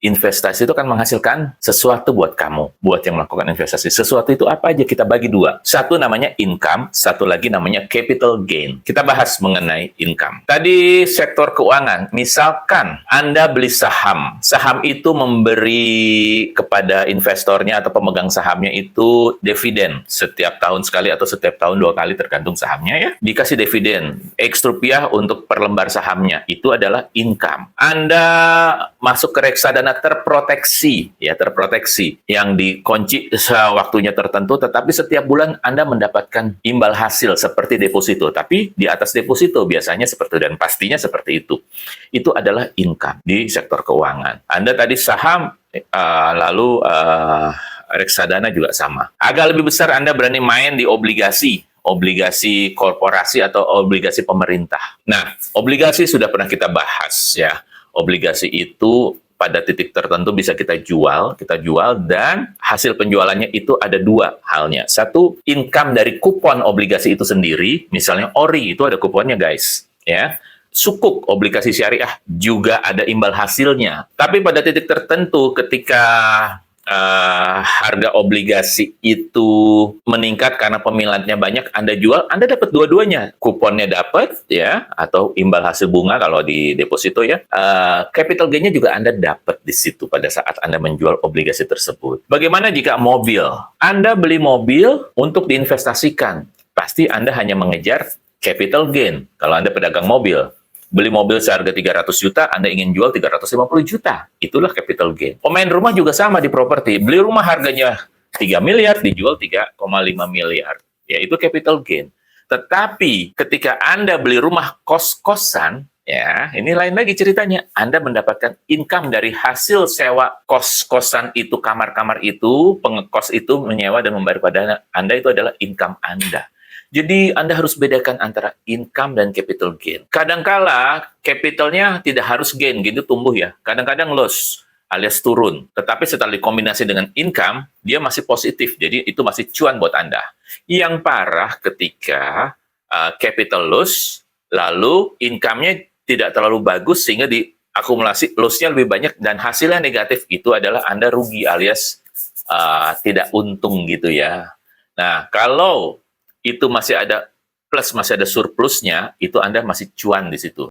investasi itu kan menghasilkan sesuatu buat kamu, buat yang melakukan investasi. Sesuatu itu apa aja? Kita bagi dua. Satu namanya income, satu lagi namanya capital gain. Kita bahas mengenai income. Tadi sektor keuangan, misalkan Anda beli saham. Saham itu memberi kepada investornya atau pemegang sahamnya itu dividen setiap tahun sekali atau setiap tahun 2 kali tergantung sahamnya ya. Dikasih dividen X rupiah untuk per lembar sahamnya. Itu adalah income. Anda masuk ke reksadana terproteksi, ya terproteksi, yang dikunci waktunya tertentu, tetapi setiap bulan Anda mendapatkan imbal hasil seperti deposito, tapi di atas deposito biasanya seperti dan pastinya seperti itu. Itu adalah income di sektor keuangan. Anda tadi saham, lalu reksadana juga sama. Agak lebih besar Anda berani main di obligasi korporasi atau obligasi pemerintah. Nah, obligasi sudah pernah kita bahas ya. Obligasi itu pada titik tertentu bisa kita jual dan hasil penjualannya itu ada dua halnya. Satu, income dari kupon obligasi itu sendiri, misalnya ORI itu ada kuponnya guys, ya. Sukuk obligasi syariah juga ada imbal hasilnya. Tapi pada titik tertentu ketika harga obligasi itu meningkat karena peminatnya banyak, Anda jual, Anda dapat dua-duanya. Kuponnya dapat, ya, atau imbal hasil bunga kalau di deposito ya. Capital gain-nya juga Anda dapat di situ pada saat Anda menjual obligasi tersebut. Bagaimana jika mobil? Anda beli mobil untuk diinvestasikan. Pasti Anda hanya mengejar capital gain. Kalau Anda pedagang mobil, beli mobil seharga 300 juta, Anda ingin jual 350 juta. Itulah capital gain. Pemain rumah juga sama di properti. Beli rumah harganya 3 miliar, dijual 3,5 miliar. Ya, itu capital gain. Tetapi ketika Anda beli rumah kos-kosan, ya, ini lain lagi ceritanya. Anda mendapatkan income dari hasil sewa kos-kosan itu, kamar-kamar itu, pengekos itu menyewa dan membayar pada Anda, itu adalah income Anda. Jadi Anda harus bedakan antara income dan capital gain. Kadangkala capitalnya tidak harus gain, gitu tumbuh ya. Kadang-kadang loss alias turun. Tetapi setelah dikombinasi dengan income, dia masih positif. Jadi itu masih cuan buat Anda. Yang parah ketika capital loss, lalu income-nya tidak terlalu bagus sehingga diakumulasi loss-nya lebih banyak dan hasilnya negatif. Itu adalah Anda rugi alias tidak untung gitu ya. Nah, kalau itu masih ada plus, masih ada surplusnya, itu Anda masih cuan di situ.